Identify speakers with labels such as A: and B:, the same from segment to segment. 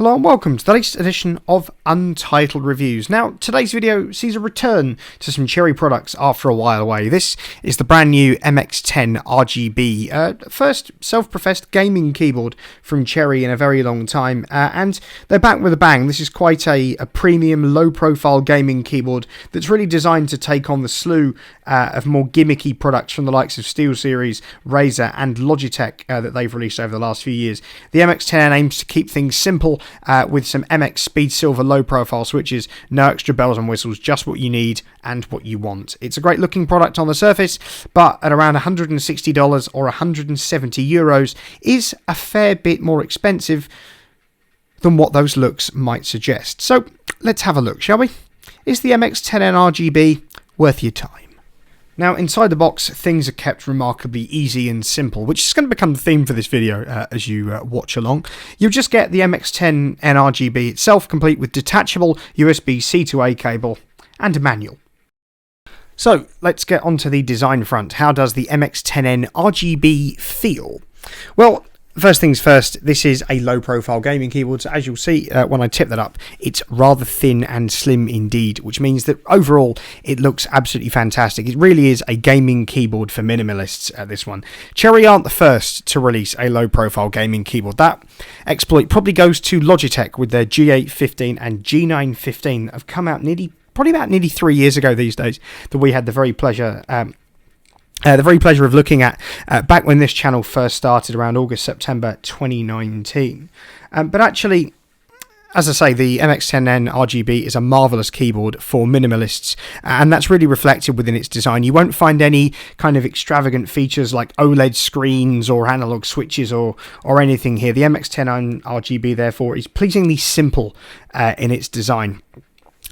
A: Hello and welcome to the latest edition of Untitled Reviews. Now, today's video sees a return to some Cherry products after a while away. This is the brand new MX10 RGB, first self-professed gaming keyboard from Cherry in a very long time, and they're back with a bang. This is quite a premium, low-profile gaming keyboard that's really designed to take on the slew of more gimmicky products from the likes of SteelSeries, Razer and Logitech that they've released over the last few years. The MX10 aims to keep things simple, with some MX Speed Silver low-profile switches, no extra bells and whistles, just what you need and what you want. It's a great-looking product on the surface, but at around $160 or 170 euros is a fair bit more expensive than what those looks might suggest. So let's have a look, shall we? Is the MX10N RGB worth your time? Now, inside the box, things are kept remarkably easy and simple, which is going to become the theme for this video as you watch along. You'll just get the MX10N RGB itself, complete with detachable USB-C to A cable and a manual. So, let's get onto the design front. How does the MX10N RGB feel? Well, first things first, this is a low-profile gaming keyboard, so as you'll see when I tip that up, it's rather thin and slim indeed, which means that overall it looks absolutely fantastic. It really is a gaming keyboard for minimalists, this one. Cherry aren't the first to release a low-profile gaming keyboard. That exploit probably goes to Logitech with their G815 and G915 that have come out probably about nearly 3 years ago these days, that we had the very pleasure of looking at back when this channel first started around August, September 2019. But actually, as I say, the MX10N RGB is a marvellous keyboard for minimalists, and that's really reflected within its design. You won't find any kind of extravagant features like OLED screens or analog switches or anything here. The MX10N RGB, therefore, is pleasingly simple in its design.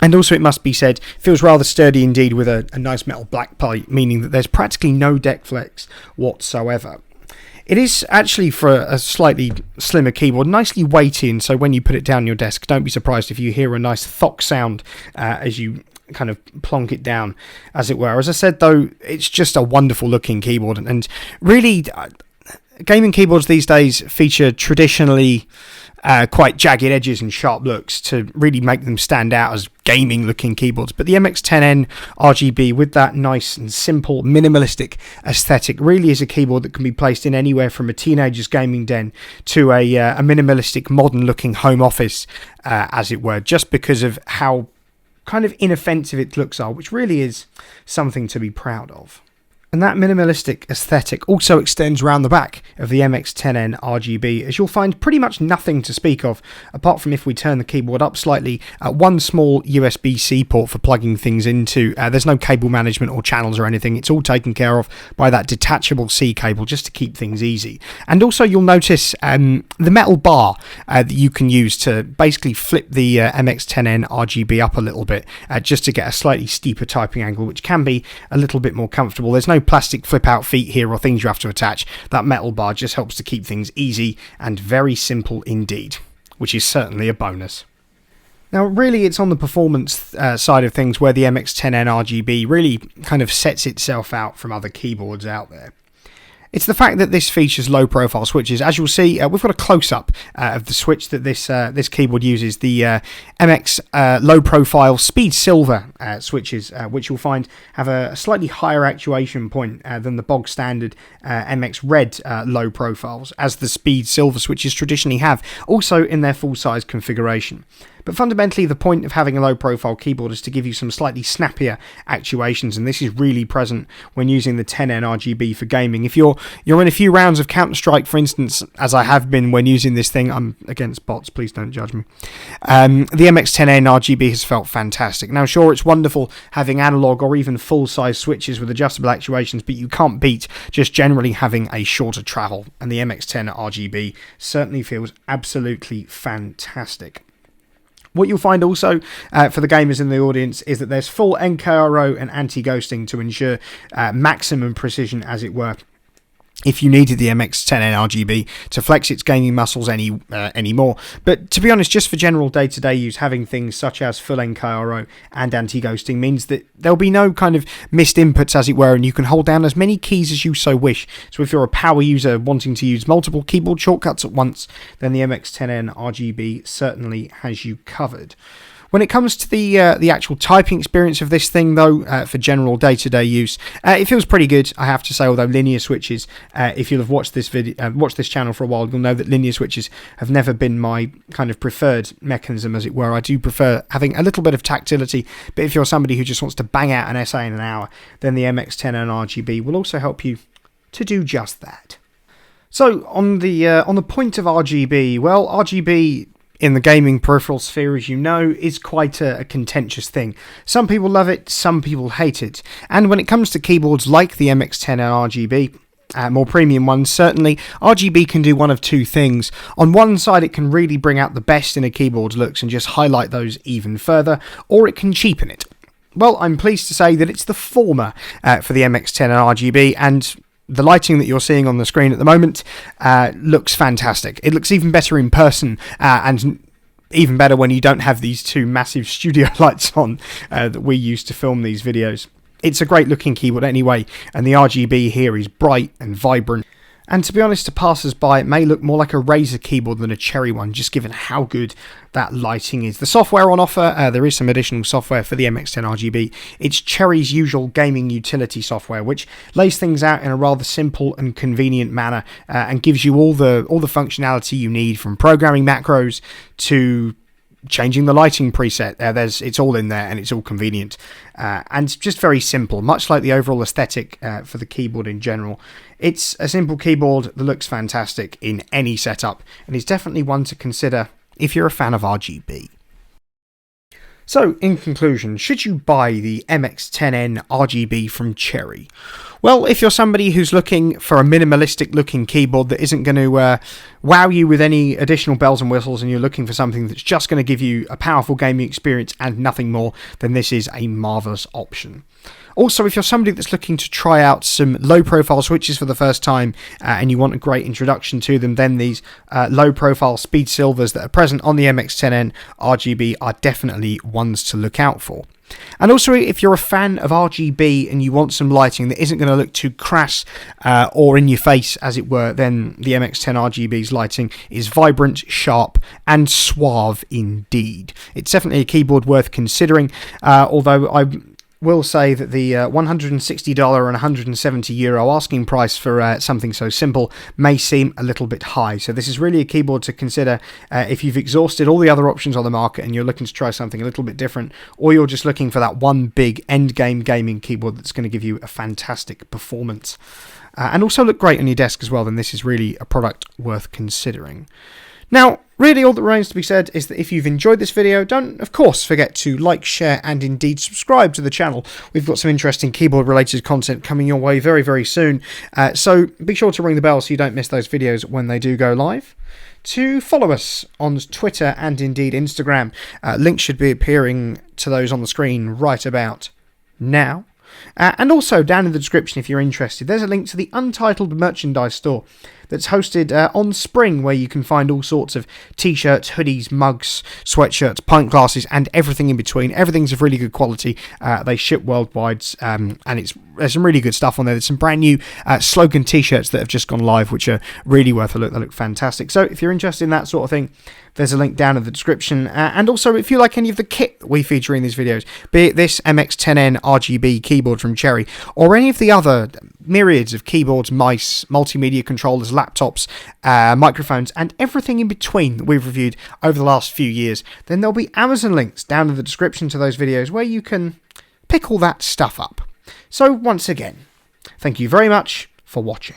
A: And also, it must be said, feels rather sturdy indeed with a nice metal black plate, meaning that there's practically no deck flex whatsoever. It is actually, for a slightly slimmer keyboard, nicely weighty, and so when you put it down your desk, don't be surprised if you hear a nice thock sound as you kind of plonk it down, as it were. As I said, though, it's just a wonderful looking keyboard, and really, gaming keyboards these days feature traditionally quite jagged edges and sharp looks to really make them stand out as gaming looking keyboards, but the MX10N RGB, with that nice and simple minimalistic aesthetic, really is a keyboard that can be placed in anywhere from a teenager's gaming den to a minimalistic modern looking home office, as it were, just because of how kind of inoffensive its looks are, which really is something to be proud of. And that minimalistic aesthetic also extends around the back of the MX10N RGB, as you'll find pretty much nothing to speak of, apart from if we turn the keyboard up slightly, one small USB-C port for plugging things into. There's no cable management or channels or anything. It's all taken care of by that detachable C cable, just to keep things easy. And also you'll notice the metal bar that you can use to basically flip the MX10N RGB up a little bit, just to get a slightly steeper typing angle, which can be a little bit more comfortable. There's no plastic flip out feet here or things you have to attach. That metal bar just helps to keep things easy and very simple indeed, which is certainly a bonus. Now, really, it's on the performance side of things where the MX10N RGB really kind of sets itself out from other keyboards out there. It's the fact that this features low-profile switches. As you'll see, we've got a close-up of the switch that this keyboard uses, the MX low-profile Speed Silver switches, which you'll find have a slightly higher actuation point than the bog-standard MX Red low profiles, as the Speed Silver switches traditionally have, also in their full-size configuration. But fundamentally, the point of having a low-profile keyboard is to give you some slightly snappier actuations, and this is really present when using the 10N RGB for gaming. If you're in a few rounds of Counter-Strike, for instance, as I have been when using this thing, I'm against bots, please don't judge me, the MX10N RGB has felt fantastic. Now, sure, it's wonderful having analog or even full-size switches with adjustable actuations, but you can't beat just generally having a shorter travel, and the MX10 RGB certainly feels absolutely fantastic. What you'll find also for the gamers in the audience is that there's full NKRO and anti-ghosting to ensure maximum precision, as it were. if you needed the MX10N RGB to flex its gaming muscles anymore. But to be honest, just for general day-to-day use, having things such as full NKRO and anti-ghosting means that there'll be no kind of missed inputs, as it were, and you can hold down as many keys as you so wish. So if you're a power user wanting to use multiple keyboard shortcuts at once, then the MX10N RGB certainly has you covered. When it comes to the actual typing experience of this thing, though, for general day-to-day use, it feels pretty good, I have to say. Although linear switches, if you'll have watched this channel for a while, you'll know that linear switches have never been my kind of preferred mechanism, as it were. I do prefer having a little bit of tactility, but if you're somebody who just wants to bang out an essay in an hour, then the MX10N RGB will also help you to do just that. So on the point of RGB, well, RGB in the gaming peripheral sphere, as you know, is quite a contentious thing. Some people love it, some people hate it. And when it comes to keyboards like the MX10N RGB, more premium ones, certainly, RGB can do one of two things. On one side, it can really bring out the best in a keyboard's looks and just highlight those even further, or it can cheapen it. Well, I'm pleased to say that it's the former for the MX10N RGB, and the lighting that you're seeing on the screen at the moment looks fantastic. It looks even better in person, and even better when you don't have these two massive studio lights on that we use to film these videos. It's a great looking keyboard anyway, and the RGB here is bright and vibrant. And to be honest, to passers-by, it may look more like a Razer keyboard than a Cherry one, just given how good that lighting is. The software on offer, there is some additional software for the MX10 RGB. It's Cherry's usual gaming utility software, which lays things out in a rather simple and convenient manner, and gives you all the functionality you need, from programming macros to changing the lighting preset. It's all in there, and it's all convenient and just very simple, much like the overall aesthetic for the keyboard in general. It's a simple keyboard that looks fantastic in any setup, and is definitely one to consider if you're a fan of RGB. So, in conclusion, should you buy the MX10N RGB from Cherry? Well, if you're somebody who's looking for a minimalistic looking keyboard that isn't going to wow you with any additional bells and whistles, and you're looking for something that's just going to give you a powerful gaming experience and nothing more, then this is a marvellous option. Also, if you're somebody that's looking to try out some low-profile switches for the first time and you want a great introduction to them, then these low-profile speed silvers that are present on the MX10N RGB are definitely ones to look out for. And also, if you're a fan of RGB and you want some lighting that isn't going to look too crass or in your face, as it were, then the MX10 RGB's lighting is vibrant, sharp, and suave indeed. It's definitely a keyboard worth considering, although I will say that the $160 and €170 asking price for something so simple may seem a little bit high. So this is really a keyboard to consider if you've exhausted all the other options on the market and you're looking to try something a little bit different, or you're just looking for that one big end-game gaming keyboard that's going to give you a fantastic performance and also look great on your desk as well. Then this is really a product worth considering. Now, really all that remains to be said is that if you've enjoyed this video, don't, of course, forget to like, share, and indeed subscribe to the channel. We've got some interesting keyboard-related content coming your way very, very soon. So be sure to ring the bell so you don't miss those videos when they do go live. To follow us on Twitter and indeed Instagram. Links should be appearing to those on the screen right about now. And also, down in the description, if you're interested, there's a link to the Untitled merchandise store that's hosted on Spring, where you can find all sorts of t-shirts, hoodies, mugs, sweatshirts, pint glasses, and everything in between. Everything's of really good quality. They ship worldwide, and there's some really good stuff on there. There's some brand new slogan t-shirts that have just gone live, which are really worth a look. They look fantastic. So if you're interested in that sort of thing, there's a link down in the description. And also, if you like any of the kit that we feature in these videos, be it this MX10N RGB keyboard from Cherry, or any of the other myriads of keyboards, mice, multimedia controllers, laptops, microphones, and everything in between that we've reviewed over the last few years, then there'll be Amazon links down in the description to those videos where you can pick all that stuff up. So once again, thank you very much for watching.